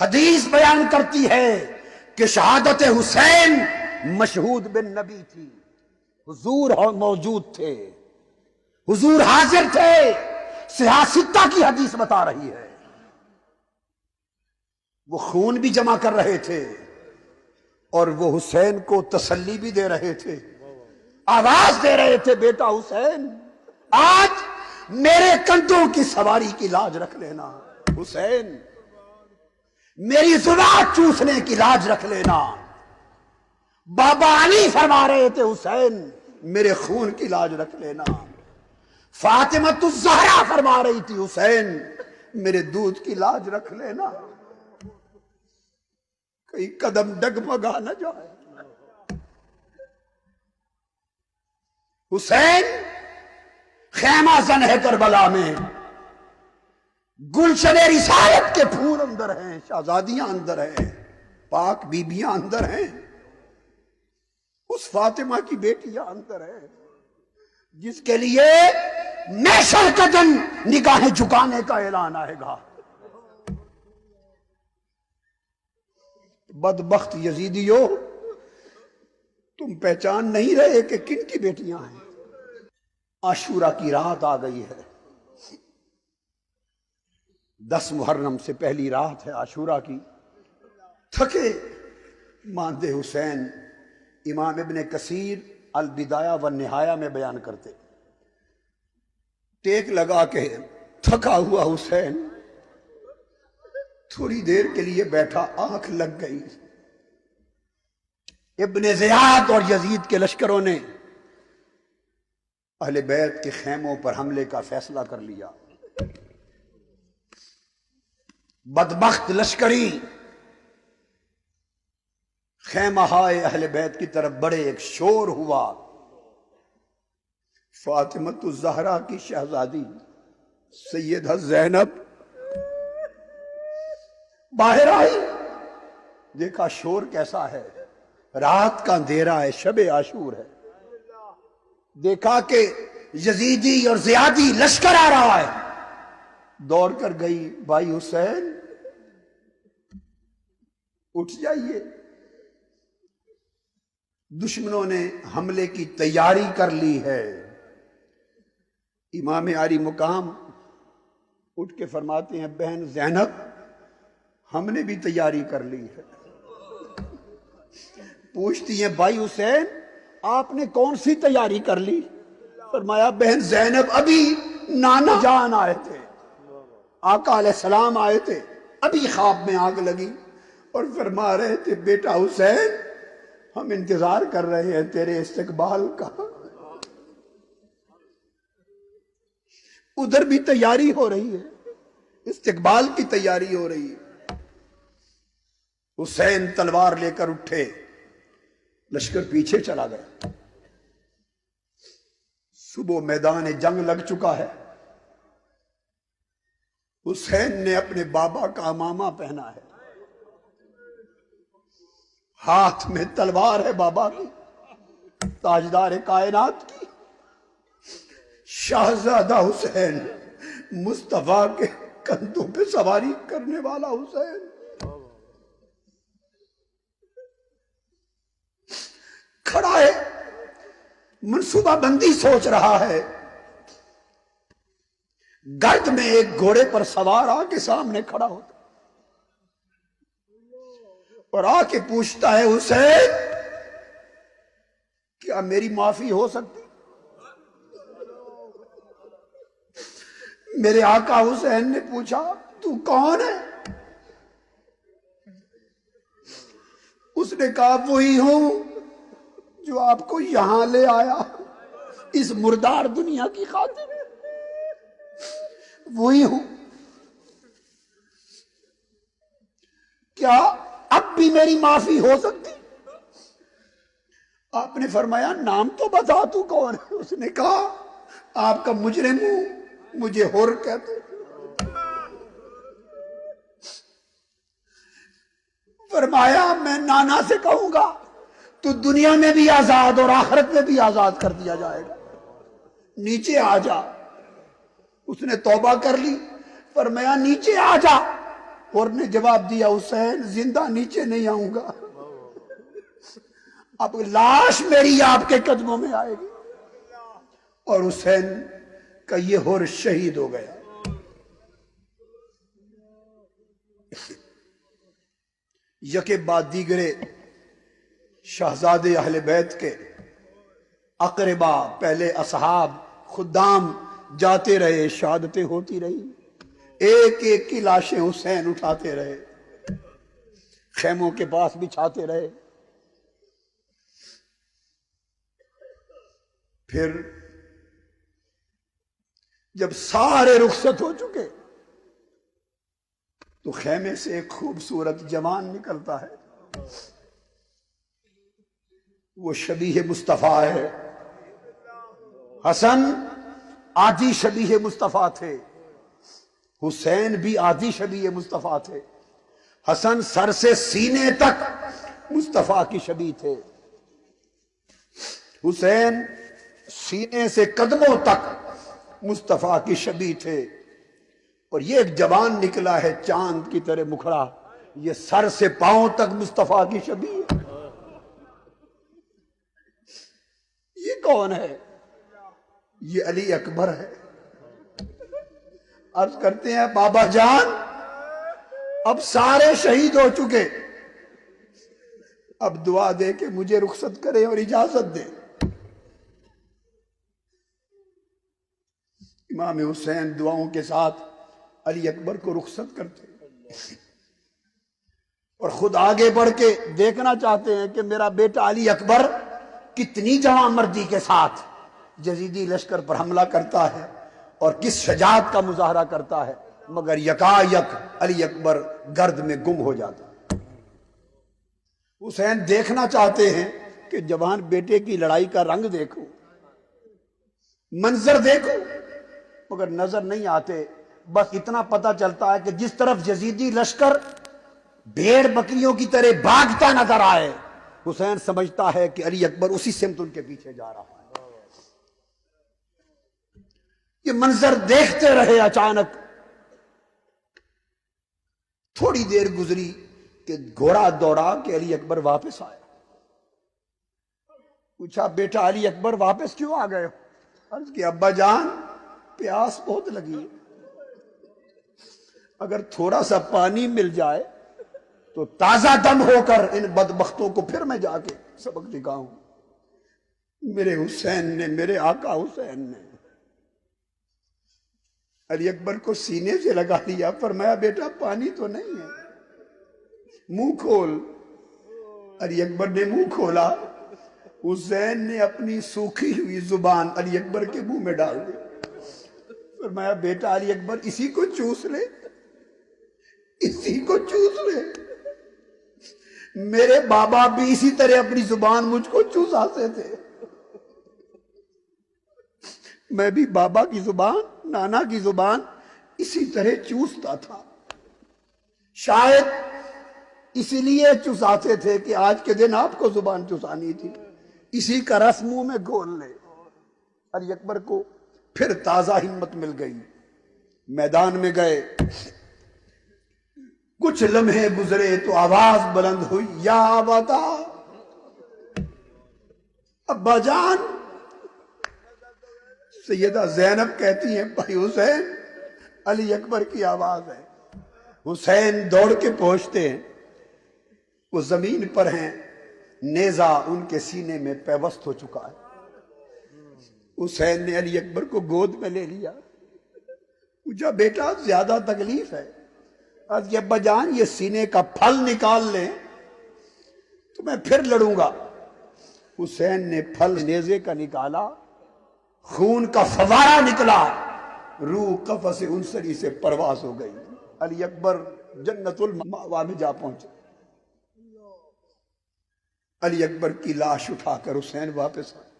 حدیث بیان کرتی ہے کہ شہادت حسین مشہود بن نبی تھی، حضور موجود تھے، حضور حاضر تھے، سیاستہ کی حدیث بتا رہی ہے۔ وہ خون بھی جمع کر رہے تھے اور وہ حسین کو تسلی بھی دے رہے تھے، آواز دے رہے تھے، بیٹا حسین آج میرے کندھوں کی سواری کی لاج رکھ لینا، حسین میری زبان چوسنے کی لاج رکھ لینا۔ بابا علی فرما رہے تھے، حسین میرے خون کی لاج رکھ لینا۔ فاطمہ الزہرا فرما رہی تھی، حسین میرے دودھ کی لاج رکھ لینا، کئی قدم ڈگمگا نہ جائے۔ حسین خیمہ زن ہے کربلا میں، گلشن رسالت کے پھول اندر ہیں، شہزادیاں اندر ہیں، پاک بیبیاں اندر ہیں، اس فاطمہ کی بیٹیاں اندر ہیں جس کے لیے محشر کا دن نگاہیں جھکانے کا اعلان آئے گا۔ بدبخت یزیدیو، تم پہچان نہیں رہے کہ کن کی بیٹیاں ہیں۔ عاشورہ کی رات آ گئی ہے، 10 محرم سے پہلی رات ہے عاشورہ کی۔ تھکے ماندے حسین امام ابن کثیر البدایہ والنہایہ میں بیان کرتے، ٹیک لگا کے تھکا ہوا حسین تھوڑی دیر کے لیے بیٹھا، آنکھ لگ گئی۔ ابن زیاد اور یزید کے لشکروں نے اہل بیت کے خیموں پر حملے کا فیصلہ کر لیا۔ بدبخت لشکری خیمہ ہائے اہل بیت کی طرف بڑے، ایک شور ہوا۔ فاطمہ الزہرا کی شہزادی سیدہ زینب باہر آئی، دیکھا شور کیسا ہے، رات کا اندھیرا ہے، شب عاشور ہے۔ دیکھا کہ یزیدی اور زیادی لشکر آ رہا ہے، دوڑ کر گئی، بھائی حسین اٹھ جائیے، دشمنوں نے حملے کی تیاری کر لی ہے۔ امام عالی مقام اٹھ کے فرماتے ہیں، بہن زینب ہم نے بھی تیاری کر لی ہے۔ پوچھتی ہیں، بھائی حسین آپ نے کون سی تیاری کر لی؟ فرمایا، بہن زینب ابھی نانا جان آئے تھے، آقا علیہ السلام آئے تھے، ابھی خواب میں آگ لگی اور فرما رہے تھے، بیٹا حسین ہم انتظار کر رہے ہیں تیرے استقبال کا۔ ادھر بھی تیاری ہو رہی ہے، استقبال کی تیاری ہو رہی ہے۔ حسین تلوار لے کر اٹھے، لشکر پیچھے چلا گیا۔ صبح میدان جنگ لگ چکا ہے، حسین نے اپنے بابا کا عمامہ پہنا ہے، ہاتھ میں تلوار ہے بابا کی، تاجدار کائنات کی، شہزادہ حسین، مصطفیٰ کے کندھوں پہ سواری کرنے والا حسین۔ کھڑا ہے، منصوبہ بندی سوچ رہا ہے۔ گرد میں ایک گھوڑے پر سوار آ کے سامنے کھڑا ہوتا اور آ کے پوچھتا ہے، حسین کیا میری معافی ہو سکتی؟ میرے آقا حسین نے پوچھا، تو کون ہے؟ اس نے کہا، وہی ہوں جو آپ کو یہاں لے آیا اس مردار دنیا کی خاطر، وہی ہوں۔ کیا اب بھی میری معافی ہو سکتی؟ آپ نے فرمایا، نام تو بتا تو کون ہے؟ اس نے کہا، آپ کا مجرم ہوں، مجھے حر کہتے۔ فرمایا، میں نانا سے کہوں گا تو دنیا میں بھی آزاد اور آخرت میں بھی آزاد کر دیا جائے گا، نیچے آ جا۔ اس نے توبہ کر لی، فرمایا نیچے آ جا، اور نے جواب دیا حسین زندہ نیچے نہیں آؤں گا، اب لاش میری آپ کے قدموں میں آئے گی۔ اور حسین کا یہ ہور شہید ہو گیا۔ یکے بعد دیگرے شہزادے اہل بیت کے اقربا، پہلے اصحاب خدام جاتے رہے، شہادتیں ہوتی رہی، ایک ایک کی لاشیں حسین اٹھاتے رہے، خیموں کے پاس بچھاتے رہے۔ پھر جب سارے رخصت ہو چکے تو خیمے سے ایک خوبصورت جوان نکلتا ہے، وہ شبیہ مصطفیٰ ہے۔ حسن آدھی شبیہ مصطفیٰ تھے، حسین بھی آدھی شبیہ مصطفیٰ تھے۔ حسن سر سے سینے تک مصطفیٰ کی شبیہ تھے، حسین سینے سے قدموں تک مصطفیٰ کی شبیہ تھے۔ اور یہ ایک جوان نکلا ہے چاند کی طرح مکھڑا، یہ سر سے پاؤں تک مصطفیٰ کی شبیہ ہے۔ یہ کون ہے؟ یہ علی اکبر ہے۔ عرض کرتے ہیں بابا جان اب سارے شہید ہو چکے، اب دعا دے کہ مجھے رخصت کرے اور اجازت دے۔ امام حسین دعاؤں کے ساتھ علی اکبر کو رخصت کرتے اور خود آگے بڑھ کے دیکھنا چاہتے ہیں کہ میرا بیٹا علی اکبر کتنی جوان مردی کے ساتھ یزیدی لشکر پر حملہ کرتا ہے اور کس شجاعت کا مظاہرہ کرتا ہے، مگر یکایک علی اکبر گرد میں گم ہو جاتا ہے۔ حسین دیکھنا چاہتے ہیں کہ جوان بیٹے کی لڑائی کا رنگ دیکھو، منظر دیکھو، مگر نظر نہیں آتے۔ بس اتنا پتا چلتا ہے کہ جس طرف یزیدی لشکر بھیڑ بکریوں کی طرح بھاگتا نظر آئے، حسین سمجھتا ہے کہ علی اکبر اسی سمت ان کے پیچھے جا رہا ہے۔ یہ منظر دیکھتے رہے، اچانک تھوڑی دیر گزری کہ گھوڑا دوڑا کہ علی اکبر واپس آئے۔ پوچھا بیٹا علی اکبر واپس کیوں آ گئے ہو؟ عرض کہ ابا جان پیاس بہت لگی ہے، اگر تھوڑا سا پانی مل جائے تو تازہ دم ہو کر ان بدبختوں کو پھر میں جا کے سبق دکھاؤں۔ میرے حسین نے، میرے آقا حسین نے علی اکبر کو سینے سے لگا لیا، فرمایا بیٹا پانی تو نہیں ہے، منہ کھول۔ علی اکبر نے منہ کھولا، حسین نے اپنی سوکھی ہوئی زبان علی اکبر کے منہ میں ڈال دی، فرمایا بیٹا علی اکبر اسی کو چوس لے، اسی کو چوس لے۔ میرے بابا بھی اسی طرح اپنی زبان مجھ کو چوساتے تھے، میں بھی بابا کی زبان، نانا کی زبان اسی طرح چوستا تھا۔ شاید اسی لیے چوساتے تھے کہ آج کے دن آپ کو زبان چوسانی تھی، اسی کا رس منہ میں گھول لے۔ علی اکبر کو پھر تازہ ہمت مل گئی، میدان میں گئے۔ کچھ لمحے گزرے تو آواز بلند ہوئی، یا آبادا، ابا جان۔ سیدہ زینب کہتی ہیں بھائی حسین، علی اکبر کی آواز ہے۔ حسین دوڑ کے پہنچتے ہیں، وہ زمین پر ہیں، نیزہ ان کے سینے میں پیوست ہو چکا ہے۔ حسین نے علی اکبر کو گود میں لے لیا، پوچھا بیٹا زیادہ تکلیف ہے؟ کہ ابا جان یہ سینے کا پھل نکال لیں تو میں پھر لڑوں گا۔ حسین نے پھل نیزے کا نکالا، خون کا فوارہ نکلا، روح قفس انصری سے پرواز ہو گئی۔ علی اکبر جنت المأوی میں جا پہنچے۔ علی اکبر کی لاش اٹھا کر حسین واپس آئے۔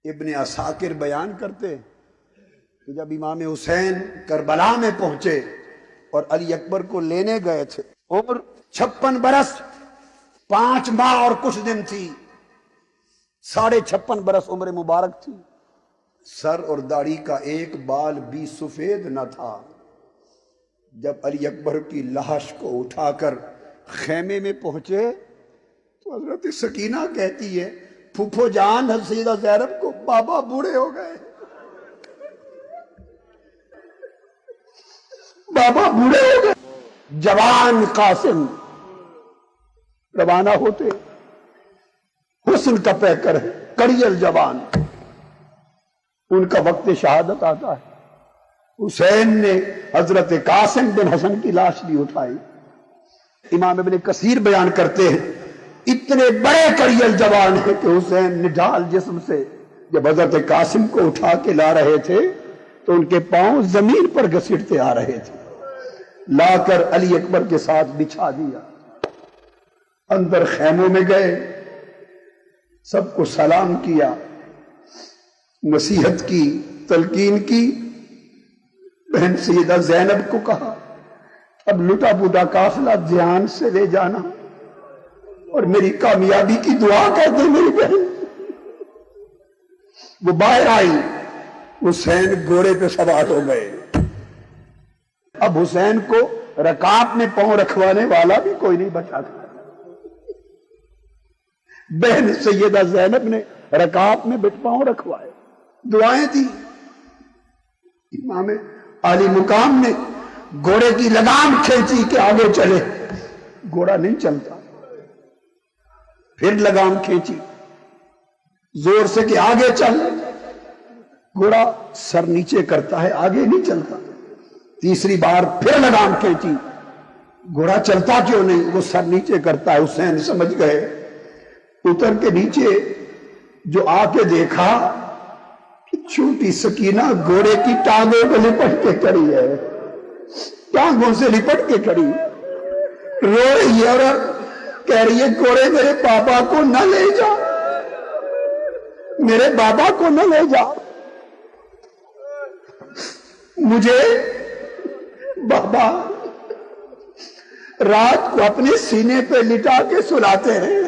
ابن عساکر بیان کرتے کہ جب امام حسین کربلا میں پہنچے اور علی اکبر کو لینے گئے تھے، عمر 56 برس 5 ماہ اور کچھ دن تھی، 56.5 برس عمر مبارک تھی۔ سر اور داڑھی کا ایک بال بھی سفید نہ تھا، جب علی اکبر کی لاش کو اٹھا کر خیمے میں پہنچے تو حضرت سکینہ کہتی ہے پھوپھو جان سیدہ زینب کو بابا بوڑھے ہو گئے، بابا بوڑھے ہو گئے۔ جوان قاسم روانہ ہوتے، حسن کا پیکر ہے، کڑیل جوان، ان کا وقت شہادت آتا ہے۔ حسین نے حضرت قاسم بن حسن کی لاش بھی اٹھائی۔ امام ابن کثیر بیان کرتے ہیں اتنے بڑے کڑیل جوان ہیں کہ حسین نڈھال جسم سے جب حضرت قاسم کو اٹھا کے لا رہے تھے تو ان کے پاؤں زمین پر گھسیٹتے آ رہے تھے، لا کر علی اکبر کے ساتھ بچھا دیا، اندر خیموں میں گئے، سب کو سلام کیا، نصیحت کی، تلقین کی۔ بہن سیدہ زینب کو کہا اب لٹا پوٹا قافلہ دھیان سے لے جانا اور میری کامیابی کی دعا کر دے میری بہن۔ وہ باہر آئی، حسین گھوڑے پہ سوار ہو گئے۔ اب حسین کو رکاب میں پاؤں رکھوانے والا بھی کوئی نہیں بچا تھا۔ بہن سیدہ زینب نے رکاب میں پاؤں رکھوائے، دعائیں دی۔ امام عالی مقام نے گھوڑے کی لگام کھینچی کہ آگے چلے، گھوڑا نہیں چلتا، پھر لگام کھینچی زور سے کہ آگے چل، گھوڑا سر نیچے کرتا ہے، آگے نہیں چلتا۔ تیسری بار پھر لگام کھینچی، گھوڑا چلتا کیوں نہیں، وہ سر نیچے کرتا ہے۔ حسین سمجھ گئے، اتر کے نیچے جو آ کے دیکھا کہ چھوٹی سکینہ گھوڑے کی ٹانگوں کو لپٹ کے کھڑی ہے، ٹانگوں سے لپٹ کے کھڑی، رو رہی ہے اور کہہ رہی ہے گھوڑے میرے بابا کو نہ لے جا، میرے بابا کو نہ لے جا، مجھے بابا رات کو اپنے سینے پہ لٹا کے سلاتے ہیں،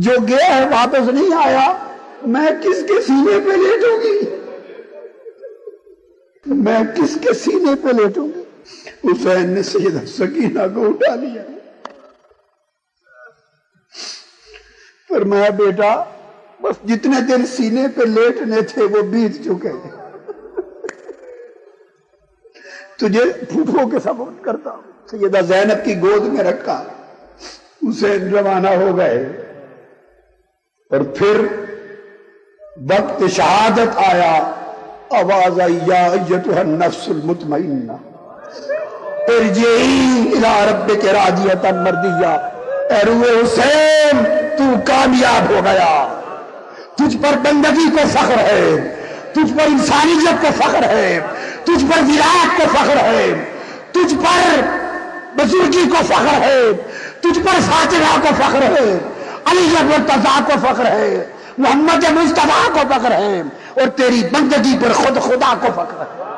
جو گیا ہے واپس نہیں آیا، میں کس کے سینے پہ لیٹوں گی، میں کس کے سینے پہ لیٹوں گی۔ حسین نے سیدہ سکینہ کو اٹھا لیا، فرمایا بیٹا بس جتنے دن سینے پہ لیٹنے تھے وہ بیت چکے، تجھے پھوپھو کے سپورٹ کرتا ہوں۔ سیدہ زینب کی گود میں رکھا، حسین روانہ ہو گئے، اور پھر وقت شہادت آیا، آواز آئی یا ایتھا النفس المطمئنہ ارجعی الی ربک راضیۃ مرضیہ۔ اے روح حسین تو کامیاب ہو گیا، تجھ پر بندگی کو فخر ہے، تجھ پر انسانیت کو فخر ہے، تجھ پر ولایت کو فخر ہے، تجھ پر بزرگی کو فخر ہے، تجھ پر فاطمہ کو فخر ہے، علی مرتضیٰ کو فخر ہے، محمد مصطفیٰ کو فخر ہے، اور تیری بندگی پر خود خدا کو فخر ہے۔